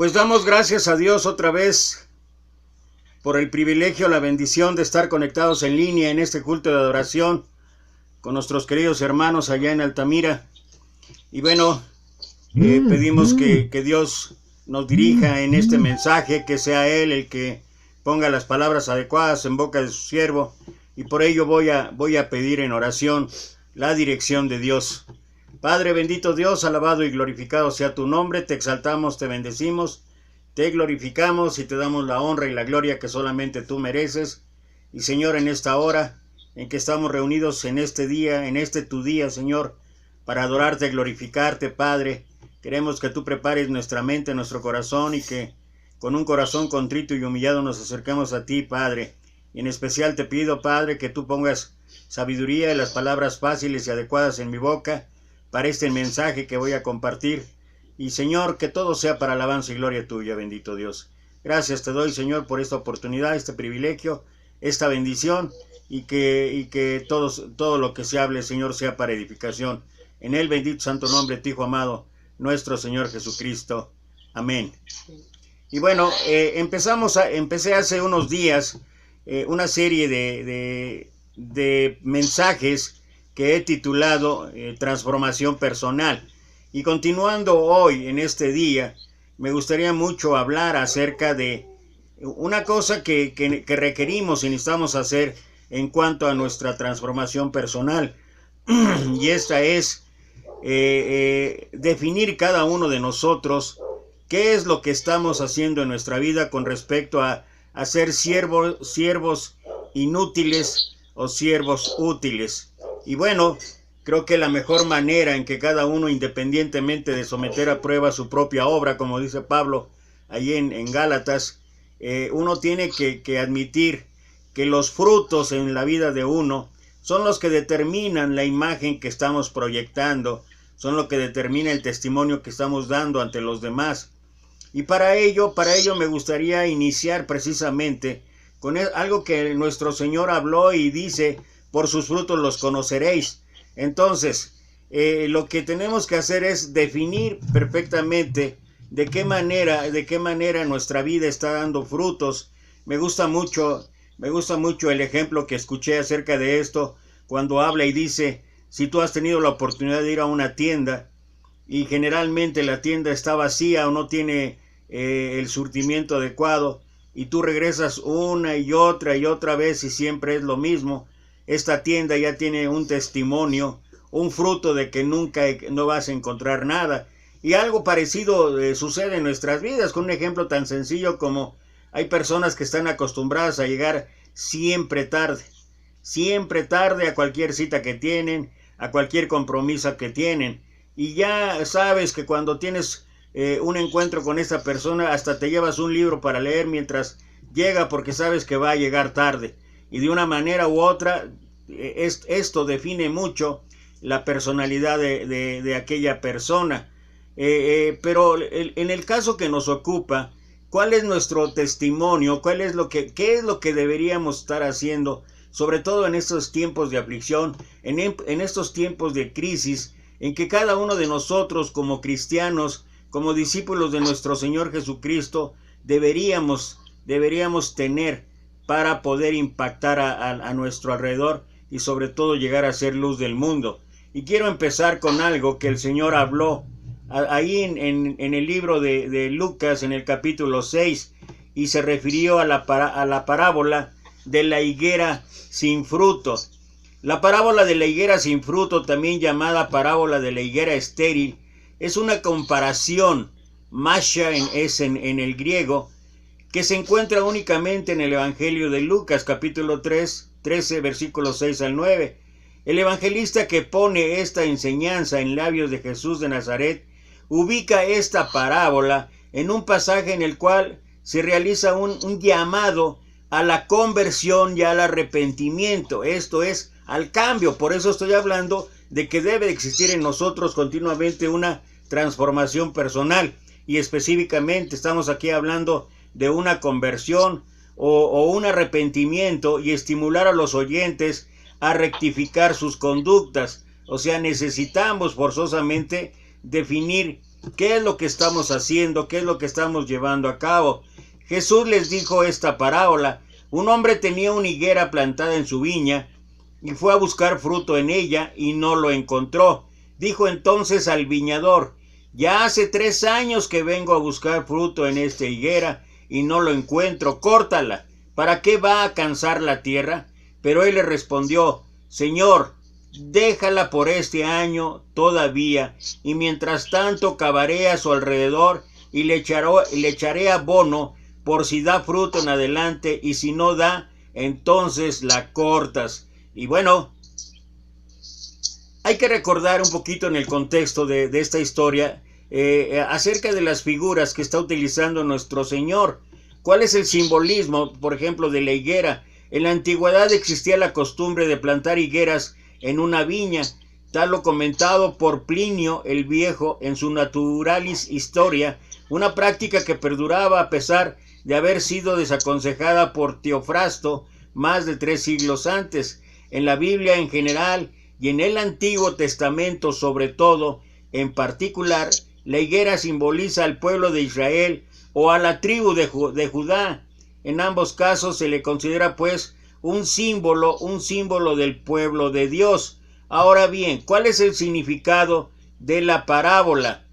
Pues damos gracias a Dios otra vez por el privilegio, la bendición de estar conectados en línea en este culto de adoración con nuestros queridos hermanos allá en Altamira. Y bueno, pedimos que Dios nos dirija en este mensaje, que sea Él el que ponga las palabras adecuadas en boca de su siervo. Y por ello voy a pedir en oración la dirección de Dios. Padre bendito Dios, alabado y glorificado sea tu nombre, te exaltamos, te bendecimos, te glorificamos y te damos la honra y la gloria que solamente tú mereces. Y Señor, en esta hora en que estamos reunidos en este día, en este tu día, Señor, para adorarte, glorificarte, Padre, queremos que tú prepares nuestra mente, nuestro corazón y que con un corazón contrito y humillado nos acerquemos a ti, Padre. Y en especial te pido, Padre, que tú pongas sabiduría y las palabras fáciles y adecuadas en mi boca para este mensaje que voy a compartir. Y Señor, que todo sea para alabanza y gloria tuya, bendito Dios. Gracias te doy, Señor, por esta oportunidad, este privilegio, esta bendición, y que todo lo que se hable, Señor, sea para edificación. En el bendito santo nombre de tu Hijo amado, nuestro Señor Jesucristo. Amén. Y bueno, empecé hace unos días una serie de mensajes que he titulado Transformación Personal. Y continuando hoy en este día, me gustaría mucho hablar acerca de una cosa que requerimos y necesitamos hacer en cuanto a nuestra transformación personal. Y esta es definir cada uno de nosotros qué es lo que estamos haciendo en nuestra vida con respecto a ser siervos inútiles o siervos útiles. Y bueno, creo que la mejor manera en que cada uno, independientemente de someter a prueba su propia obra, como dice Pablo allí en Gálatas, uno tiene que admitir que los frutos en la vida de uno son los que determinan la imagen que estamos proyectando, son lo que determina el testimonio que estamos dando ante los demás. Y para ello me gustaría iniciar precisamente con algo que nuestro Señor habló y dice: por sus frutos los conoceréis. Entonces, lo que tenemos que hacer es definir perfectamente de qué manera nuestra vida está dando frutos. Me gusta mucho el ejemplo que escuché acerca de esto, cuando habla y dice: si tú has tenido la oportunidad de ir a una tienda y generalmente la tienda está vacía o no tiene el surtimiento adecuado, y tú regresas una y otra vez y siempre es lo mismo, esta tienda ya tiene un testimonio, un fruto de que no vas a encontrar nada. Y algo parecido sucede en nuestras vidas, con un ejemplo tan sencillo como hay personas que están acostumbradas a llegar siempre tarde a cualquier cita que tienen, a cualquier compromiso que tienen. Y ya sabes que cuando tienes un encuentro con esta persona, hasta te llevas un libro para leer mientras llega, porque sabes que va a llegar tarde. Y de una manera u otra, esto define mucho la personalidad de aquella persona. Pero en el caso que nos ocupa, ¿cuál es nuestro testimonio? ¿Qué es lo que deberíamos estar haciendo? Sobre todo en estos tiempos de aflicción, en estos tiempos de crisis, en que cada uno de nosotros como cristianos, como discípulos de nuestro Señor Jesucristo, deberíamos tener para poder impactar a nuestro alrededor y sobre todo llegar a ser luz del mundo. Y quiero empezar con algo que el Señor habló ahí en el libro de Lucas, en el capítulo 6, y se refirió a la parábola de la higuera sin fruto. La parábola de la higuera sin fruto, también llamada parábola de la higuera estéril, es una comparación, masha es en el griego, que se encuentra únicamente en el Evangelio de Lucas, capítulo 13, versículos 6 al 9. El evangelista que pone esta enseñanza en labios de Jesús de Nazaret ubica esta parábola en un pasaje en el cual se realiza un llamado a la conversión y al arrepentimiento, esto es, al cambio. Por eso estoy hablando de que debe existir en nosotros continuamente una transformación personal, y específicamente estamos aquí hablando de una conversión o un arrepentimiento, y estimular a los oyentes a rectificar sus conductas. O sea, necesitamos forzosamente definir ¿Qué es lo que estamos haciendo? ¿Qué es lo que estamos llevando a cabo? Jesús les dijo esta parábola. Un hombre tenía una higuera plantada en su viña y fue a buscar fruto en ella y no lo encontró. Dijo entonces al viñador: ya hace 3 años que vengo a buscar fruto en esta higuera y no lo encuentro. Córtala. ¿Para qué va a cansar la tierra? Pero él le respondió: Señor, déjala por este año todavía, y mientras tanto cavaré a su alrededor y le echaré abono por si da fruto en adelante, y si no da, entonces la cortas. Y bueno, hay que recordar un poquito en el contexto de esta historia acerca de las figuras que está utilizando nuestro Señor. ¿Cuál es el simbolismo, por ejemplo, de la higuera? En la antigüedad existía la costumbre de plantar higueras en una viña, tal lo comentado por Plinio el Viejo en su Naturalis Historia, una práctica que perduraba a pesar de haber sido desaconsejada por Teofrasto más de 3 siglos antes. En la Biblia en general y en el Antiguo Testamento sobre todo, en particular, la higuera simboliza al pueblo de Israel o a la tribu de Judá. En ambos casos se le considera pues un símbolo del pueblo de Dios. Ahora bien, ¿cuál es el significado de la parábola?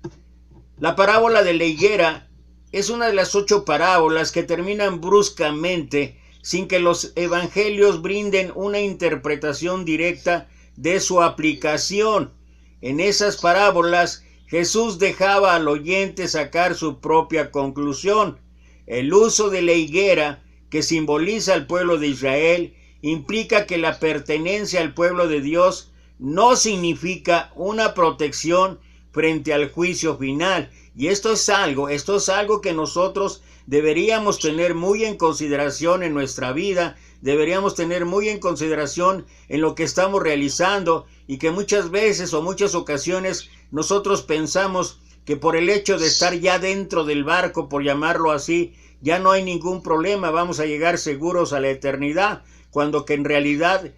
La parábola de la higuera es una de las 8 parábolas que terminan bruscamente sin que los evangelios brinden una interpretación directa de su aplicación. En esas parábolas, Jesús dejaba al oyente sacar su propia conclusión. El uso de la higuera, que simboliza al pueblo de Israel, implica que la pertenencia al pueblo de Dios no significa una protección frente al juicio final. Y esto es algo que nosotros deberíamos tener muy en consideración en nuestra vida, deberíamos tener muy en consideración en lo que estamos realizando, y que muchas veces o muchas ocasiones nosotros pensamos que por el hecho de estar ya dentro del barco, por llamarlo así, ya no hay ningún problema, vamos a llegar seguros a la eternidad, cuando que en realidad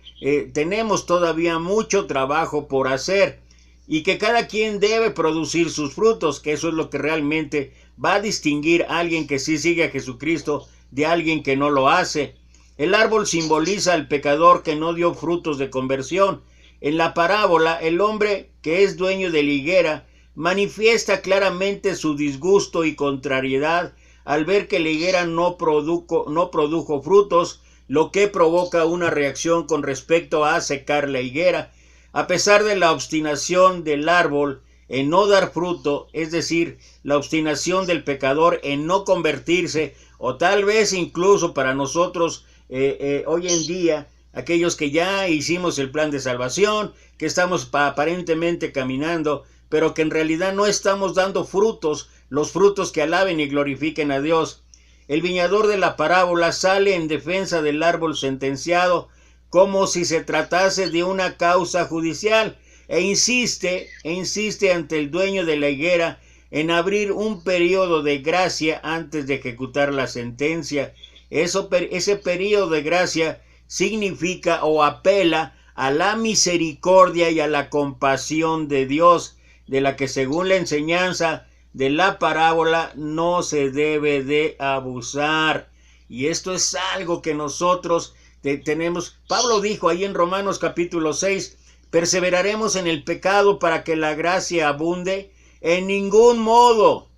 tenemos todavía mucho trabajo por hacer, y que cada quien debe producir sus frutos, que eso es lo que realmente va a distinguir a alguien que sí sigue a Jesucristo de alguien que no lo hace. El árbol simboliza al pecador que no dio frutos de conversión. En la parábola, el hombre que es dueño de la higuera manifiesta claramente su disgusto y contrariedad al ver que la higuera no produjo frutos, lo que provoca una reacción con respecto a secar la higuera. A pesar de la obstinación del árbol en no dar fruto, es decir, la obstinación del pecador en no convertirse, o tal vez incluso para nosotros hoy en día, aquellos que ya hicimos el plan de salvación, que estamos aparentemente caminando, pero que en realidad no estamos dando frutos, los frutos que alaben y glorifiquen a Dios. El viñador de la parábola sale en defensa del árbol sentenciado como si se tratase de una causa judicial, e insiste ante el dueño de la higuera en abrir un periodo de gracia antes de ejecutar la sentencia. Ese periodo de gracia significa o apela a la misericordia y a la compasión de Dios, de la que según la enseñanza de la parábola no se debe de abusar. Y esto es algo que nosotros tenemos. Pablo dijo ahí en Romanos capítulo 6, ¿perseveraremos en el pecado para que la gracia abunde? En ningún modo.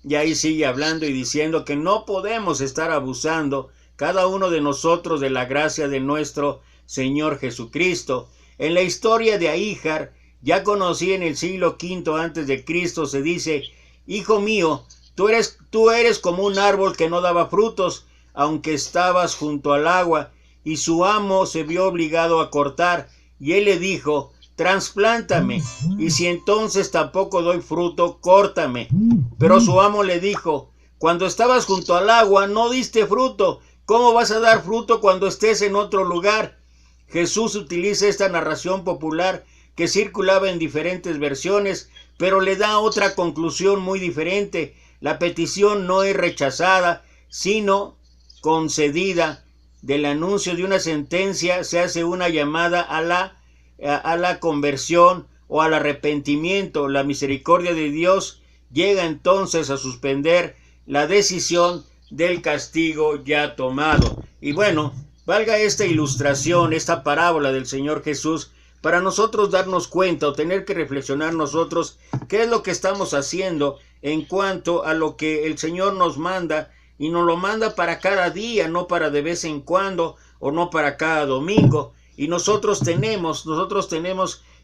Y ahí sigue hablando y diciendo que no podemos estar abusando cada uno de nosotros de la gracia de nuestro Señor Jesucristo. En la historia de Ahíjar, ya conocida en el siglo V antes de Cristo, se dice: hijo mío, tú eres como un árbol que no daba frutos, aunque estabas junto al agua. Y su amo se vio obligado a cortar, y él le dijo: trasplántame, y si entonces tampoco doy fruto, córtame. Pero su amo le dijo: cuando estabas junto al agua no diste fruto, ¿cómo vas a dar fruto cuando estés en otro lugar? Jesús utiliza esta narración popular que circulaba en diferentes versiones, pero le da otra conclusión muy diferente. La petición no es rechazada, sino concedida. Del anuncio de una sentencia se hace una llamada a la conversión o al arrepentimiento, la misericordia de Dios llega entonces a suspender la decisión del castigo ya tomado. Y bueno, valga esta ilustración, esta parábola del Señor Jesús, para nosotros darnos cuenta o tener que reflexionar nosotros qué es lo que estamos haciendo en cuanto a lo que el Señor nos manda, y nos lo manda para cada día, no para de vez en cuando o no para cada domingo. Y nosotros tenemos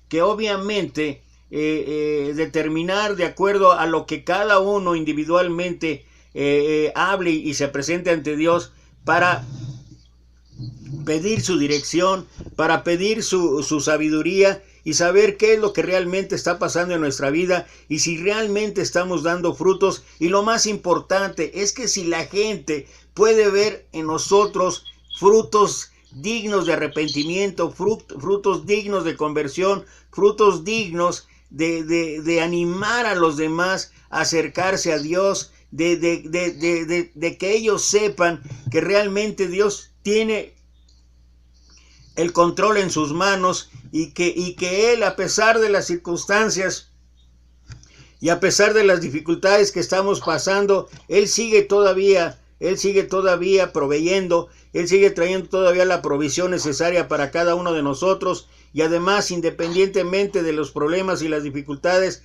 que obviamente determinar de acuerdo a lo que cada uno individualmente hable y se presente ante Dios para pedir su dirección, para pedir su sabiduría y saber qué es lo que realmente está pasando en nuestra vida y si realmente estamos dando frutos. Y lo más importante es que si la gente puede ver en nosotros frutos dignos de arrepentimiento, frutos dignos de conversión, frutos dignos de animar a los demás a acercarse a Dios, de que ellos sepan que realmente Dios tiene el control en sus manos y que Él, a pesar de las circunstancias y a pesar de las dificultades que estamos pasando, Él sigue todavía proveyendo, Él sigue trayendo todavía la provisión necesaria para cada uno de nosotros. Y además, independientemente de los problemas y las dificultades,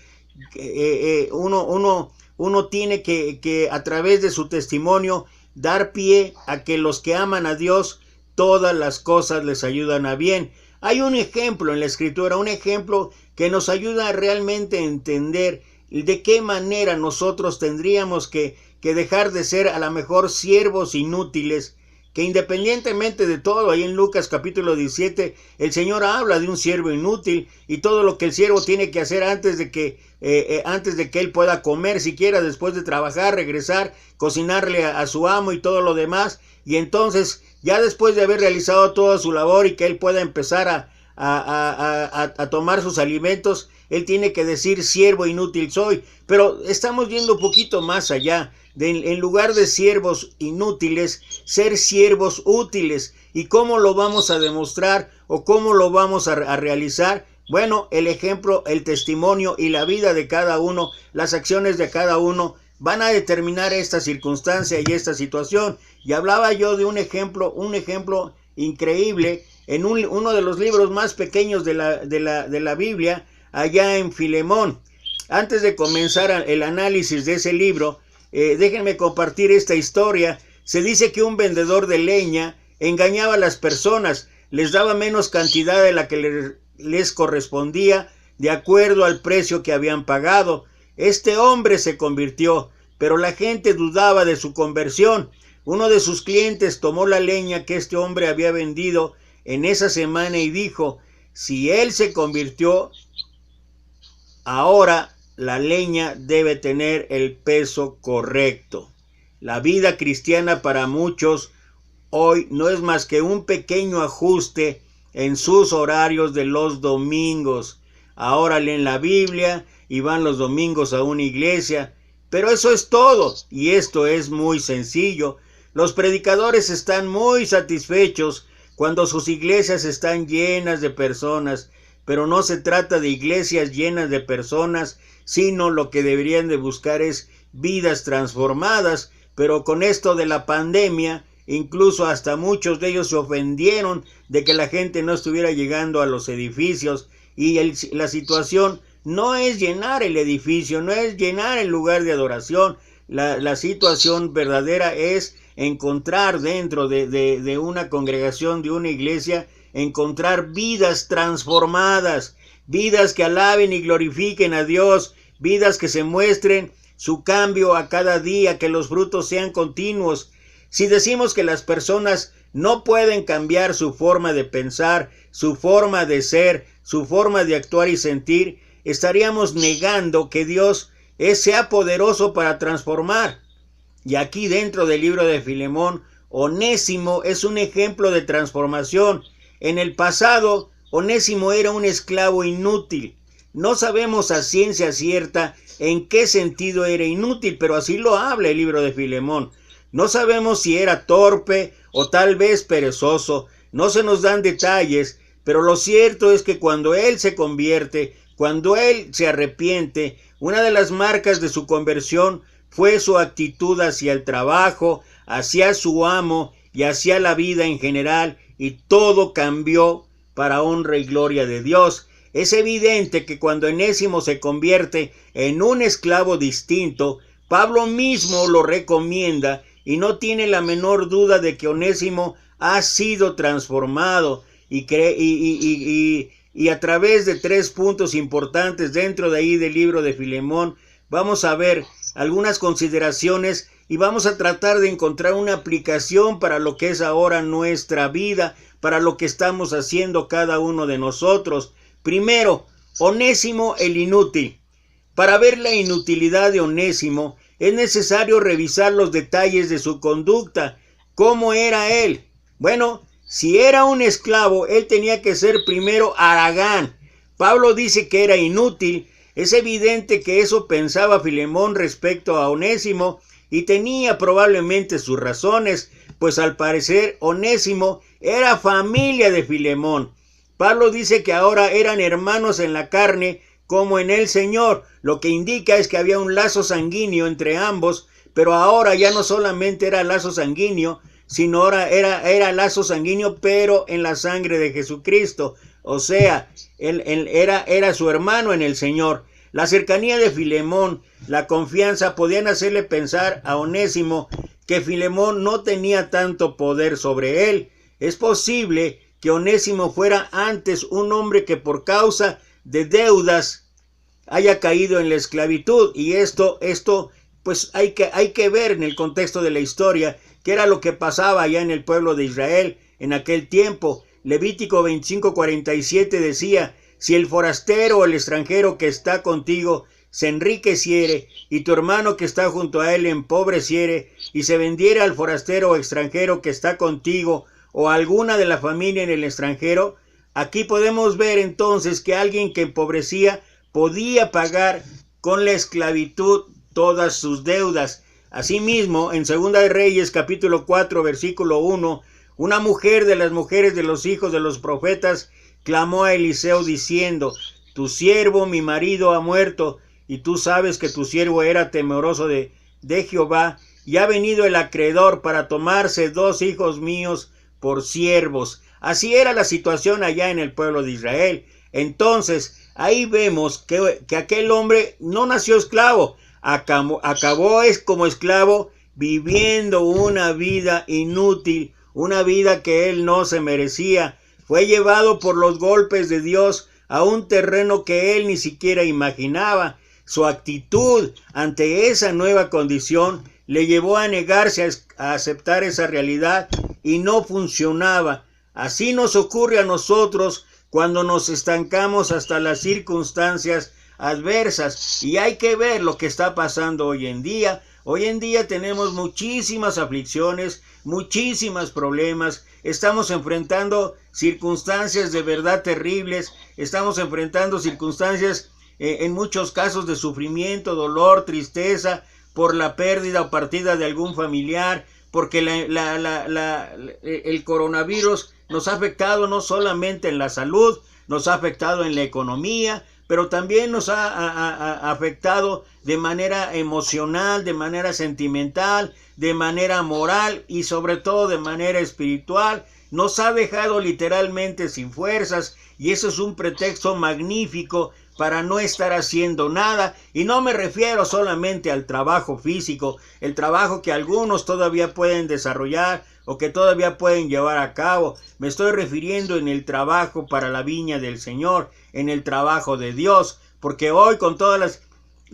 uno tiene que a través de su testimonio dar pie a que los que aman a Dios, todas las cosas les ayudan a bien. Hay un ejemplo en la Escritura, un ejemplo que nos ayuda realmente a entender de qué manera nosotros tendríamos que dejar de ser a lo mejor siervos inútiles, que independientemente de todo, ahí en Lucas capítulo 17, el Señor habla de un siervo inútil y todo lo que el siervo tiene que hacer antes de que él pueda comer, siquiera después de trabajar, regresar, cocinarle a su amo y todo lo demás. Y entonces, ya después de haber realizado toda su labor y que él pueda empezar a tomar sus alimentos, él tiene que decir: siervo inútil soy. Pero estamos yendo un poquito más allá. En lugar de siervos inútiles, ser siervos útiles. ¿Y cómo lo vamos a demostrar o cómo lo vamos a realizar? Bueno, el ejemplo, el testimonio y la vida de cada uno, las acciones de cada uno van a determinar esta circunstancia y esta situación. Y hablaba yo de un ejemplo increíble en uno de los libros más pequeños de la Biblia, allá en Filemón. Antes de comenzar el análisis de ese libro, déjenme compartir esta historia. Se dice que un vendedor de leña engañaba a las personas, les daba menos cantidad de la que les correspondía de acuerdo al precio que habían pagado. Este hombre se convirtió, pero la gente dudaba de su conversión. Uno de sus clientes tomó la leña que este hombre había vendido en esa semana y dijo: si él se convirtió, ahora la leña debe tener el peso correcto. La vida cristiana para muchos hoy no es más que un pequeño ajuste en sus horarios de los domingos. Ahora leen la Biblia y van los domingos a una iglesia, pero eso es todo, y esto es muy sencillo. Los predicadores están muy satisfechos cuando sus iglesias están llenas de personas, pero no se trata de iglesias llenas de personas, sino lo que deberían de buscar es vidas transformadas. Pero con esto de la pandemia, incluso hasta muchos de ellos se ofendieron de que la gente no estuviera llegando a los edificios, y la situación no es llenar el edificio, no es llenar el lugar de adoración. La situación verdadera es encontrar dentro de una congregación, de una iglesia, encontrar vidas transformadas, vidas que alaben y glorifiquen a Dios, vidas que se muestren su cambio a cada día, que los frutos sean continuos. Si decimos que las personas no pueden cambiar su forma de pensar, su forma de ser, su forma de actuar y sentir, estaríamos negando que Dios sea poderoso para transformar. Y aquí dentro del libro de Filemón, Onésimo es un ejemplo de transformación. En el pasado, Onésimo era un esclavo inútil. No sabemos a ciencia cierta en qué sentido era inútil, pero así lo habla el libro de Filemón. No sabemos si era torpe o tal vez perezoso, no se nos dan detalles, pero lo cierto es que cuando él se convierte, Cuando él se arrepiente, una de las marcas de su conversión fue su actitud hacia el trabajo, hacia su amo y hacia la vida en general, y todo cambió para honra y gloria de Dios. Es evidente que cuando Onésimo se convierte en un esclavo distinto, Pablo mismo lo recomienda y no tiene la menor duda de que Onésimo ha sido transformado y a través de 3 puntos importantes dentro de ahí del libro de Filemón vamos a ver algunas consideraciones y vamos a tratar de encontrar una aplicación para lo que es ahora nuestra vida, para lo que estamos haciendo cada uno de nosotros. Primero, Onésimo el inútil. Para ver la inutilidad de Onésimo es necesario revisar los detalles de su conducta. ¿Cómo era él? Bueno, si era un esclavo, él tenía que ser primero haragán. Pablo dice que era inútil. Es evidente que eso pensaba Filemón respecto a Onésimo y tenía probablemente sus razones, pues al parecer Onésimo era familia de Filemón. Pablo dice que ahora eran hermanos en la carne como en el Señor, lo que indica es que había un lazo sanguíneo entre ambos, pero ahora ya no solamente era lazo sanguíneo, sino ahora era lazo sanguíneo, pero en la sangre de Jesucristo. O sea, él era su hermano en el Señor. La cercanía de Filemón, la confianza, podían hacerle pensar a Onésimo que Filemón no tenía tanto poder sobre él. Es posible que Onésimo fuera antes un hombre que por causa de deudas haya caído en la esclavitud, y esto pues hay que ver en el contexto de la historia qué era lo que pasaba allá en el pueblo de Israel en aquel tiempo. Levítico 25:47 decía: si el forastero o el extranjero que está contigo se enriqueciere y tu hermano que está junto a él empobreciere y se vendiera al forastero o extranjero que está contigo o alguna de la familia en el extranjero. Aquí podemos ver entonces que alguien que empobrecía podía pagar con la esclavitud todas sus deudas. Asimismo, en 2 de Reyes capítulo 4 versículo 1, una mujer de las mujeres de los hijos de los profetas clamó a Eliseo diciendo: tu siervo mi marido ha muerto, y tú sabes que tu siervo era temeroso de Jehová, y ha venido el acreedor para tomarse 2 hijos míos por siervos. Así era la situación allá en el pueblo de Israel. Entonces, ahí vemos que aquel hombre no nació esclavo, acabó como esclavo viviendo una vida inútil, una vida que él no se merecía. Fue llevado por los golpes de Dios a un terreno que él ni siquiera imaginaba. Su actitud ante esa nueva condición le llevó a negarse a aceptar esa realidad y no funcionaba. Así nos ocurre a nosotros cuando nos estancamos hasta las circunstancias adversas, y hay que ver lo que está pasando hoy en día. Hoy en día tenemos muchísimas aflicciones, muchísimos problemas, estamos enfrentando circunstancias de verdad terribles, estamos enfrentando circunstancias en muchos casos de sufrimiento, dolor, tristeza, por la pérdida o partida de algún familiar, porque el coronavirus nos ha afectado no solamente en la salud, nos ha afectado en la economía, pero también nos ha afectado de manera emocional, de manera sentimental, de manera moral y sobre todo de manera espiritual. Nos ha dejado literalmente sin fuerzas, y eso es un pretexto magnífico para no estar haciendo nada. Y no me refiero solamente al trabajo físico, el trabajo que algunos todavía pueden desarrollar o que todavía pueden llevar a cabo. Me estoy refiriendo en el trabajo para la viña del Señor, en el trabajo de Dios, porque hoy, con todas las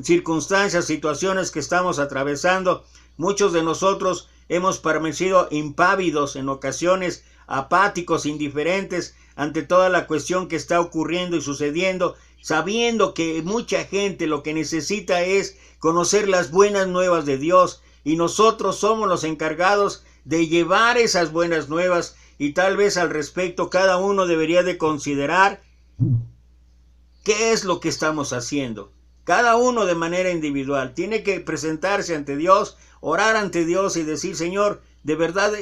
circunstancias, situaciones que estamos atravesando, muchos de nosotros hemos permanecido impávidos, en ocasiones apáticos, indiferentes ante toda la cuestión que está ocurriendo y sucediendo, sabiendo que mucha gente lo que necesita es conocer las buenas nuevas de Dios, y nosotros somos los encargados de llevar esas buenas nuevas. Y tal vez al respecto cada uno debería de considerar qué es lo que estamos haciendo. Cada uno de manera individual tiene que presentarse ante Dios, orar ante Dios y decir: Señor, ¿de verdad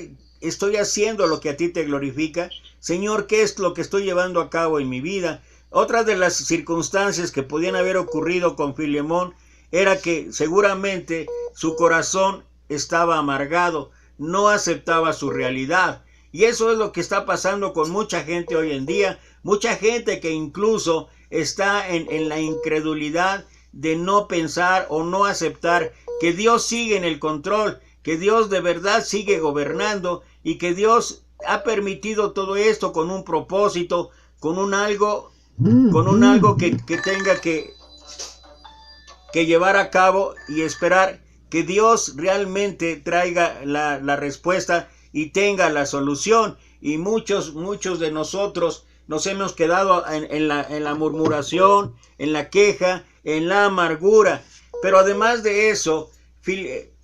estoy haciendo lo que a ti te glorifica? Señor, ¿qué es lo que estoy llevando a cabo en mi vida? Otra de las circunstancias que podían haber ocurrido con Filemón era que seguramente su corazón estaba amargado, no aceptaba su realidad. Y eso es lo que está pasando con mucha gente hoy en día, mucha gente que incluso está en la incredulidad de no pensar o no aceptar que Dios sigue en el control, que Dios de verdad sigue gobernando y que Dios ha permitido todo esto con un propósito, con un algo que tenga que llevar a cabo y esperar que Dios realmente traiga la respuesta y tenga la solución. Y muchos de nosotros nos hemos quedado en la murmuración, en la queja, en la amargura. Pero además de eso,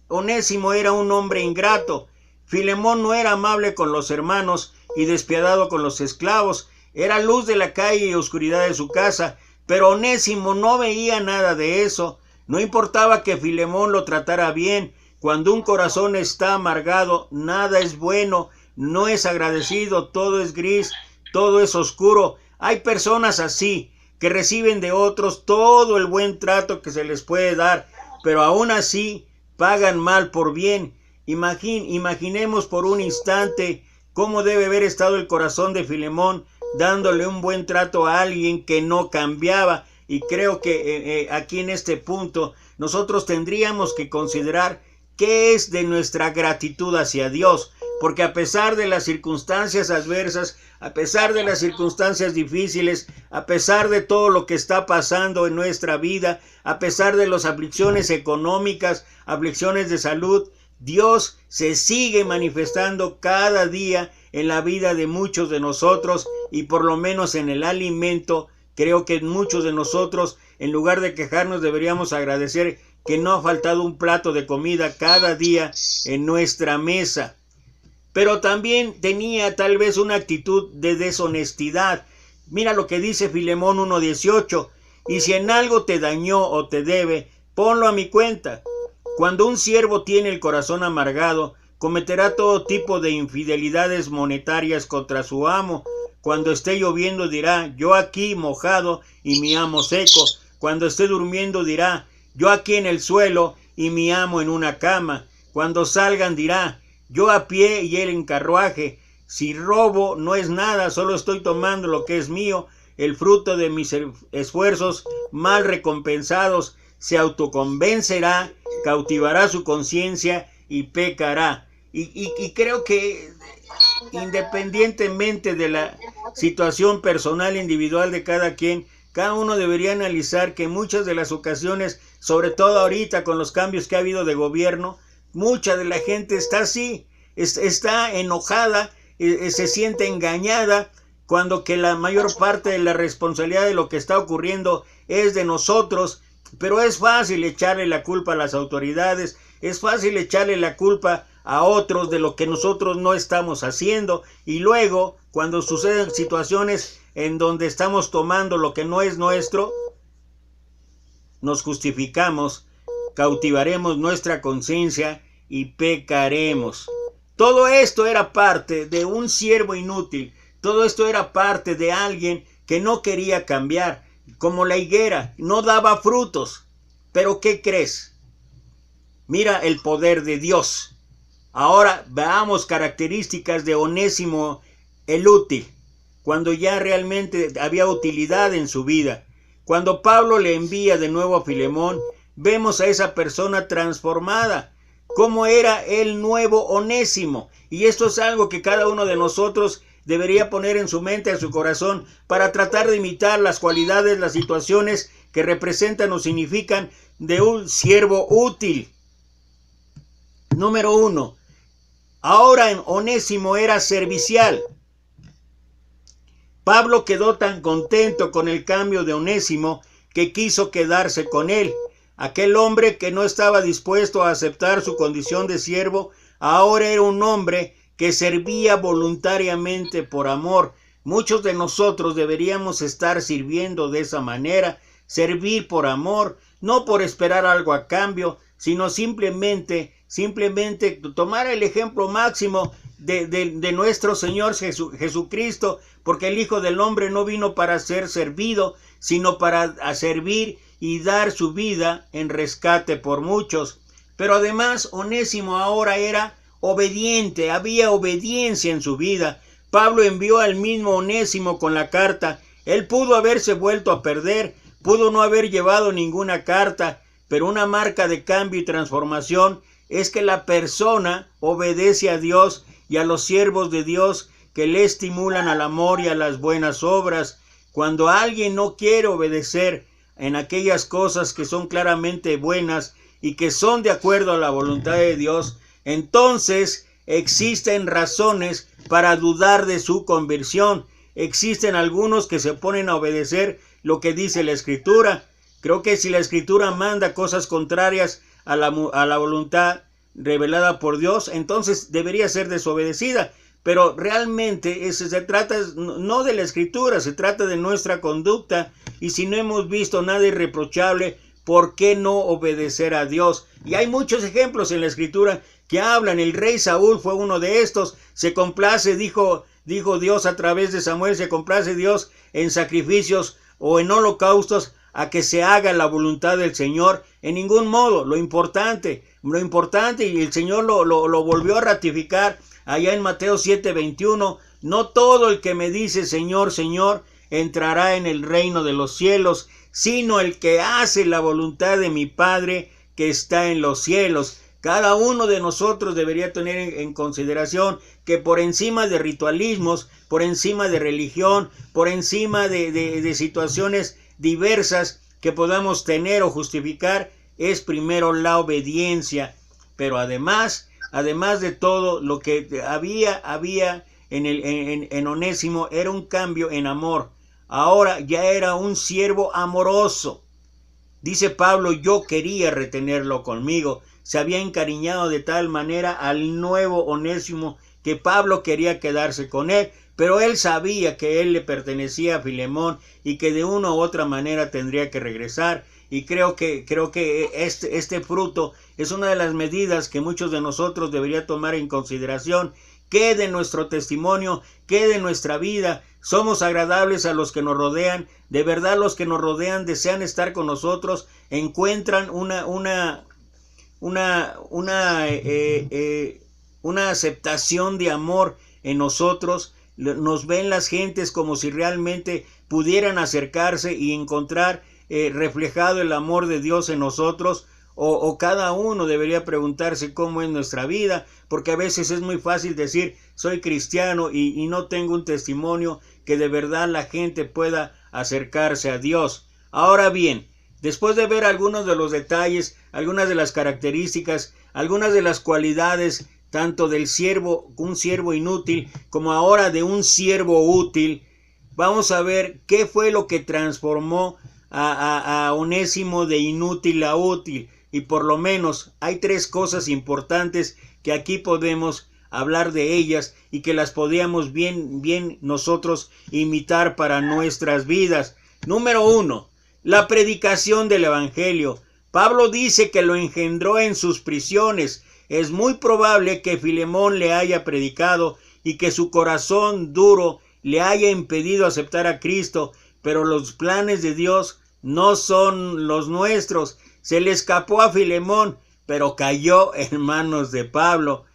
Onésimo era un hombre ingrato. Filemón no era amable con los hermanos y despiadado con los esclavos. Era luz de la calle y oscuridad de su casa. Pero Onésimo no veía nada de eso. No importaba que Filemón lo tratara bien. Cuando un corazón está amargado, nada es bueno, no es agradecido, todo es gris, todo es oscuro. Hay personas así, que reciben de otros todo el buen trato que se les puede dar, pero aún así pagan mal por bien. Imaginemos por un instante cómo debe haber estado el corazón de Filemón dándole un buen trato a alguien que no cambiaba. Y creo que aquí en este punto nosotros tendríamos que considerar qué es de nuestra gratitud hacia Dios, porque a pesar de las circunstancias adversas, a pesar de las circunstancias difíciles, a pesar de todo lo que está pasando en nuestra vida, a pesar de las aflicciones económicas, aflicciones de salud, Dios se sigue manifestando cada día en la vida de muchos de nosotros, y por lo menos en el alimento. Creo que muchos de nosotros, en lugar de quejarnos, deberíamos agradecer que no ha faltado un plato de comida cada día en nuestra mesa. Pero también tenía tal vez una actitud de deshonestidad. Mira lo que dice Filemón 1:18. Y si en algo te dañó o te debe, ponlo a mi cuenta. Cuando un siervo tiene el corazón amargado, cometerá todo tipo de infidelidades monetarias contra su amo. Cuando esté lloviendo dirá, yo aquí mojado y mi amo seco. Cuando esté durmiendo dirá, yo aquí en el suelo y mi amo en una cama. Cuando salgan dirá, yo a pie y él en carruaje. Si robo no es nada, solo estoy tomando lo que es mío, el fruto de mis esfuerzos mal recompensados. Se autoconvencerá, cautivará su conciencia y pecará. Y creo que independientemente de la situación personal individual de cada quien, cada uno debería analizar que muchas de las ocasiones, sobre todo ahorita con los cambios que ha habido de gobierno, mucha de la gente está así, está enojada, se siente engañada, cuando que la mayor parte de la responsabilidad de lo que está ocurriendo es de nosotros. Pero es fácil echarle la culpa a las autoridades, es fácil echarle la culpa a otros de lo que nosotros no estamos haciendo, y luego cuando suceden situaciones en donde estamos tomando lo que no es nuestro, nos justificamos, cautivaremos nuestra conciencia y pecaremos. Todo esto era parte de un siervo inútil, todo esto era parte de alguien que no quería cambiar, como la higuera, no daba frutos. Pero ¿qué crees? Mira el poder de Dios. Ahora veamos características de Onésimo el útil, cuando ya realmente había utilidad en su vida. Cuando Pablo le envía de nuevo a Filemón, vemos a esa persona transformada. ¿Cómo era el nuevo Onésimo? Y esto es algo que cada uno de nosotros debería poner en su mente, en su corazón, para tratar de imitar las cualidades, las situaciones que representan o significan de un siervo útil. Número 1. Ahora en Onésimo era servicial. Pablo quedó tan contento con el cambio de Onésimo que quiso quedarse con él. Aquel hombre que no estaba dispuesto a aceptar su condición de siervo, ahora era un hombre que servía voluntariamente por amor. Muchos de nosotros deberíamos estar sirviendo de esa manera, servir por amor, no por esperar algo a cambio, sino simplemente tomar el ejemplo máximo de nuestro Señor Jesucristo, porque el Hijo del Hombre no vino para ser servido, sino para servir y dar su vida en rescate por muchos. Pero además Onésimo ahora era obediente, había obediencia en su vida. Pablo envió al mismo Onésimo con la carta. Él pudo haberse vuelto a perder, pudo no haber llevado ninguna carta, pero una marca de cambio y transformación es que la persona obedece a Dios y a los siervos de Dios que le estimulan al amor y a las buenas obras. Cuando alguien no quiere obedecer en aquellas cosas que son claramente buenas y que son de acuerdo a la voluntad de Dios, entonces existen razones para dudar de su conversión. Existen algunos que se ponen a obedecer lo que dice la Escritura. Creo que si la Escritura manda cosas contrarias a la voluntad revelada por Dios, entonces debería ser desobedecida. Pero realmente se trata no de la Escritura, se trata de nuestra conducta. Y si no hemos visto nada irreprochable, ¿por qué no obedecer a Dios? Y hay muchos ejemplos en la Escritura que hablan. El rey Saúl fue uno de estos. Se complace, dijo Dios a través de Samuel, se complace Dios en sacrificios o en holocaustos a que se haga la voluntad del Señor. En ningún modo. Lo importante, y el Señor lo volvió a ratificar allá en Mateo 7:21, no todo el que me dice Señor, Señor, entrará en el reino de los cielos, sino el que hace la voluntad de mi Padre que está en los cielos. Cada uno de nosotros debería tener en consideración que por encima de ritualismos, por encima de religión, por encima de situaciones diversas que podamos tener o justificar, es primero la obediencia. Pero además de todo, lo que había en Onésimo era un cambio en amor. Ahora ya era un siervo amoroso. Dice Pablo, yo quería retenerlo conmigo. Se había encariñado de tal manera al nuevo Onésimo que Pablo quería quedarse con él, pero él sabía que él le pertenecía a Filemón y que de una u otra manera tendría que regresar. Y creo que este fruto es una de las medidas que muchos de nosotros deberían tomar en consideración. ¿Qué de nuestro testimonio? ¿Qué de nuestra vida? ¿Somos agradables a los que nos rodean? ¿De verdad los que nos rodean desean estar con nosotros? ¿Encuentran una aceptación de amor en nosotros? ¿Nos ven las gentes como si realmente pudieran acercarse y encontrar reflejado el amor de Dios en nosotros? O cada uno debería preguntarse cómo es nuestra vida, porque a veces es muy fácil decir soy cristiano y no tengo un testimonio que de verdad la gente pueda acercarse a Dios. Ahora bien, después de ver algunos de los detalles, algunas de las características, algunas de las cualidades tanto del siervo, un siervo inútil, como ahora de un siervo útil, vamos a ver qué fue lo que transformó a Onésimo de inútil a útil. Y por lo menos hay tres cosas importantes que aquí podemos hablar de ellas y que las podíamos bien nosotros imitar para nuestras vidas. Número 1, la predicación del Evangelio. Pablo dice que lo engendró en sus prisiones. Es muy probable que Filemón le haya predicado y que su corazón duro le haya impedido aceptar a Cristo, pero los planes de Dios no son los nuestros. Se le escapó a Filemón, pero cayó en manos de Pablo.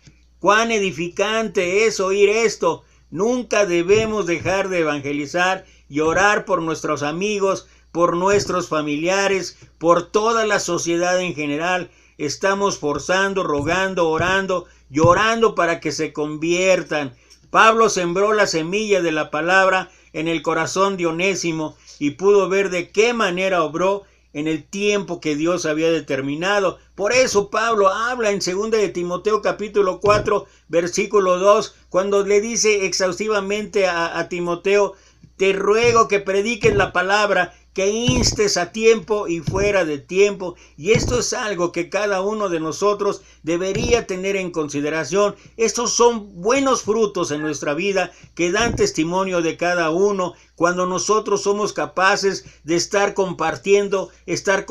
Cuán edificante es oír esto. Nunca debemos dejar de evangelizar y orar por nuestros amigos, por nuestros familiares, por toda la sociedad en general. Estamos forzando, rogando, orando, llorando para que se conviertan. Pablo sembró la semilla de la palabra en el corazón de Onésimo y pudo ver de qué manera obró en el tiempo que Dios había determinado. Por eso Pablo habla en 2 de Timoteo capítulo 4 versículo 2, cuando le dice exhaustivamente a Timoteo, te ruego que prediques la palabra, que instes a tiempo y fuera de tiempo. Y esto es algo que cada uno de nosotros debería tener en consideración. Estos son buenos frutos en nuestra vida que dan testimonio de cada uno cuando nosotros somos capaces de estar compartiendo, estar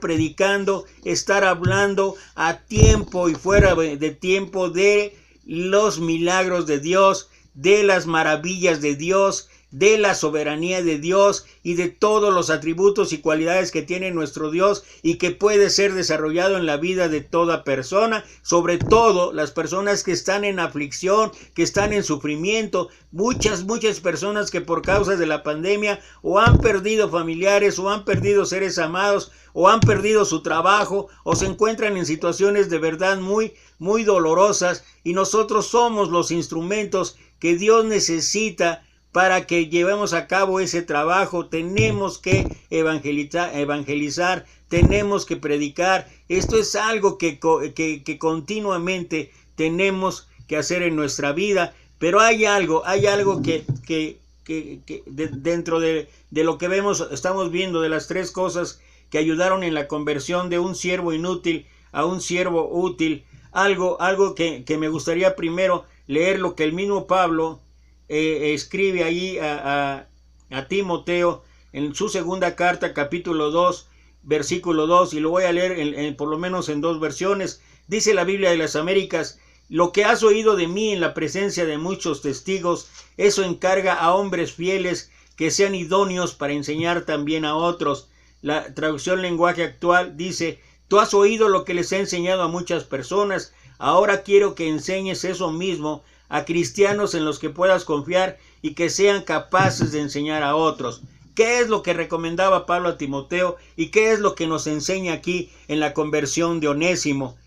predicando, estar hablando a tiempo y fuera de tiempo de los milagros de Dios, de las maravillas de Dios, de la soberanía de Dios y de todos los atributos y cualidades que tiene nuestro Dios y que puede ser desarrollado en la vida de toda persona, sobre todo las personas que están en aflicción, que están en sufrimiento, muchas personas que por causa de la pandemia o han perdido familiares o han perdido seres amados o han perdido su trabajo o se encuentran en situaciones de verdad muy dolorosas, y nosotros somos los instrumentos que Dios necesita para que llevemos a cabo ese trabajo. Tenemos que evangelizar, tenemos que predicar. Esto es algo que continuamente tenemos que hacer en nuestra vida, pero hay algo que dentro de lo que estamos viendo, de las tres cosas que ayudaron en la conversión de un siervo inútil a un siervo útil, algo que me gustaría primero leer lo que el mismo Pablo escribe ahí a Timoteo en su segunda carta, capítulo 2, versículo 2, y lo voy a leer por lo menos en dos versiones. Dice la Biblia de las Américas: lo que has oído de mí en la presencia de muchos testigos, eso encarga a hombres fieles que sean idóneos para enseñar también a otros. La traducción lenguaje actual dice: tú has oído lo que les he enseñado a muchas personas, ahora quiero que enseñes eso mismo a cristianos en los que puedas confiar y que sean capaces de enseñar a otros. ¿Qué es lo que recomendaba Pablo a Timoteo y qué es lo que nos enseña aquí en la conversión de Onésimo?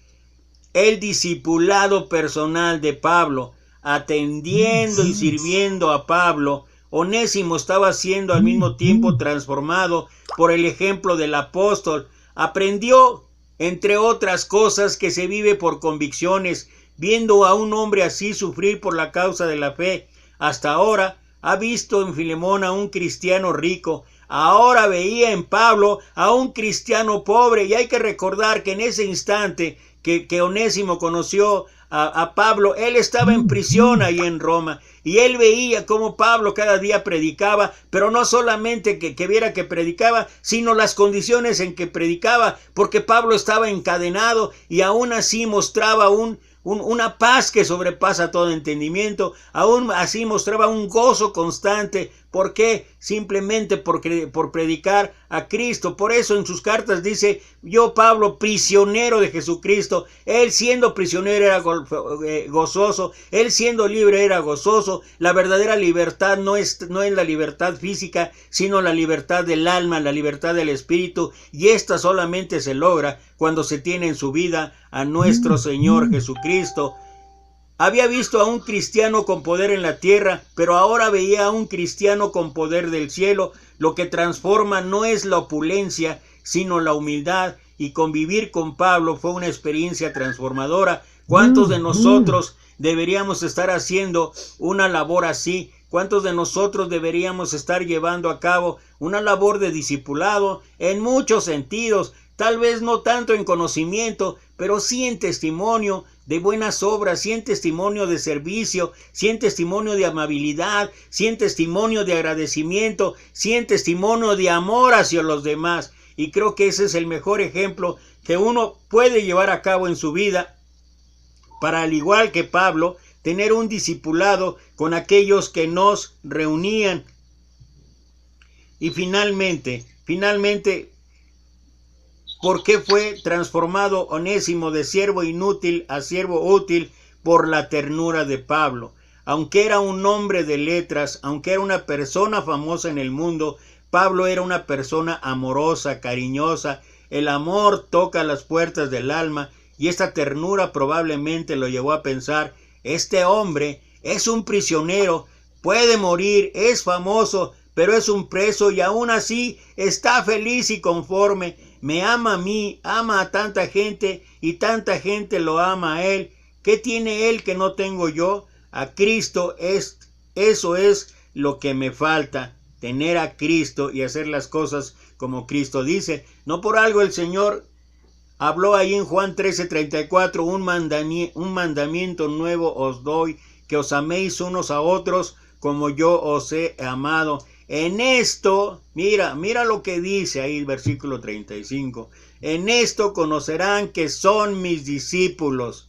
El discipulado personal de Pablo, atendiendo y sirviendo a Pablo. Onésimo estaba siendo al mismo tiempo transformado por el ejemplo del apóstol. Aprendió, entre otras cosas, que se vive por convicciones. Viendo a un hombre así sufrir por la causa de la fe, hasta ahora ha visto en Filemón a un cristiano rico, ahora veía en Pablo a un cristiano pobre, y hay que recordar que en ese instante que Onésimo conoció a Pablo, él estaba en prisión ahí en Roma, y él veía cómo Pablo cada día predicaba, pero no solamente que viera que predicaba, sino las condiciones en que predicaba, porque Pablo estaba encadenado y aún así mostraba una paz que sobrepasa todo entendimiento, aún así mostraba un gozo constante. ¿Por qué? Simplemente por predicar a Cristo. Por eso en sus cartas dice: yo, Pablo, prisionero de Jesucristo. Él siendo prisionero era gozoso, él siendo libre era gozoso. La verdadera libertad no es la libertad física, sino la libertad del alma, la libertad del espíritu, y esta solamente se logra cuando se tiene en su vida a nuestro Señor Jesucristo. Había visto a un cristiano con poder en la tierra, pero ahora veía a un cristiano con poder del cielo. Lo que transforma no es la opulencia, sino la humildad, y convivir con Pablo fue una experiencia transformadora. ¿Cuántos de nosotros deberíamos estar haciendo una labor así? ¿Cuántos de nosotros deberíamos estar llevando a cabo una labor de discipulado en muchos sentidos? Tal vez no tanto en conocimiento, pero sí en testimonio de buenas obras, sí en testimonio de servicio, sí en testimonio de amabilidad, sí en testimonio de agradecimiento, sí en testimonio de amor hacia los demás. Y creo que ese es el mejor ejemplo que uno puede llevar a cabo en su vida, para, al igual que Pablo, tener un discipulado con aquellos que nos reunían. Y finalmente, ¿por qué fue transformado Onésimo de siervo inútil a siervo útil? Por la ternura de Pablo. Aunque era un hombre de letras, aunque era una persona famosa en el mundo, Pablo era una persona amorosa, cariñosa. El amor toca las puertas del alma, y esta ternura probablemente lo llevó a pensar: este hombre es un prisionero, puede morir, es famoso, pero es un preso y aún así está feliz y conforme. Me ama a mí, ama a tanta gente y tanta gente lo ama a él. ¿Qué tiene él que no tengo yo? A Cristo. Eso es lo que me falta, tener a Cristo y hacer las cosas como Cristo dice. No por algo el Señor habló ahí en Juan 13:34, un mandamiento nuevo os doy, que os améis unos a otros como yo os he amado. En esto, mira lo que dice ahí el versículo 35. En esto conocerán que son mis discípulos.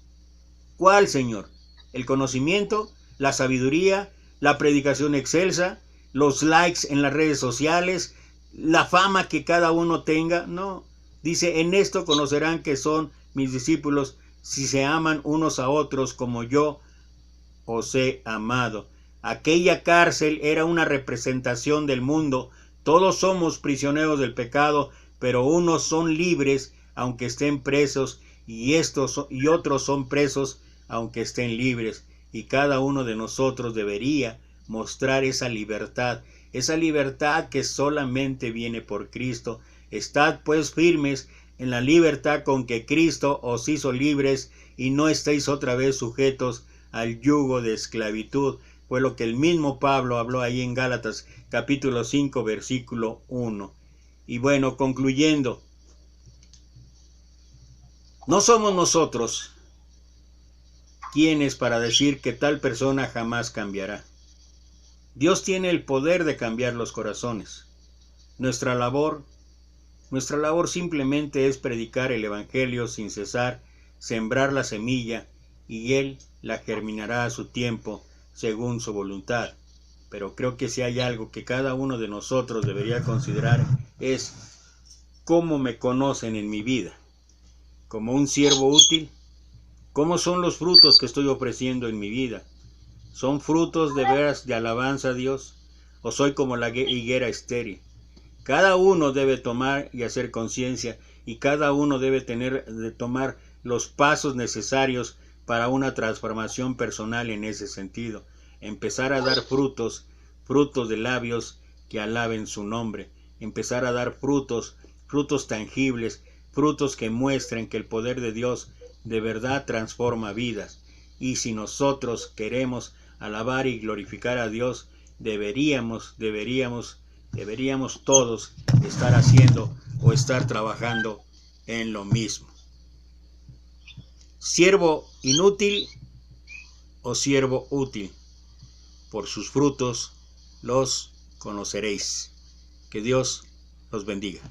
¿Cuál, Señor? el conocimiento, la sabiduría, la predicación excelsa, los likes en las redes sociales, la fama que cada uno tenga. No, dice, en esto conocerán que son mis discípulos si se aman unos a otros como yo os he amado. Aquella cárcel era una representación del mundo. Todos somos prisioneros del pecado, pero unos son libres aunque estén presos, y otros son presos aunque estén libres. Y cada uno de nosotros debería mostrar esa libertad que solamente viene por Cristo. Estad pues firmes en la libertad con que Cristo os hizo libres, y no estéis otra vez sujetos al yugo de esclavitud. Fue lo que el mismo Pablo habló ahí en Gálatas capítulo 5 versículo 1. Y bueno, concluyendo, no somos nosotros quienes para decir que tal persona jamás cambiará. Dios tiene el poder de cambiar los corazones. Nuestra labor simplemente es predicar el Evangelio sin cesar, sembrar la semilla, y Él la germinará a su tiempo, según su voluntad. Pero creo que si hay algo que cada uno de nosotros debería considerar es cómo me conocen en mi vida. ¿Como un siervo útil? ¿Cómo son los frutos que estoy ofreciendo en mi vida? ¿Son frutos de veras de alabanza a Dios? ¿O soy como la higuera estéril? Cada uno debe tomar y hacer conciencia, y cada uno debe tomar los pasos necesarios para una transformación personal en ese sentido. Empezar a dar frutos de labios que alaben su nombre. Empezar a dar frutos tangibles, frutos que muestren que el poder de Dios de verdad transforma vidas. Y si nosotros queremos alabar y glorificar a Dios, deberíamos todos estar haciendo o estar trabajando en lo mismo. Siervo inútil o siervo útil, por sus frutos los conoceréis. Que Dios los bendiga.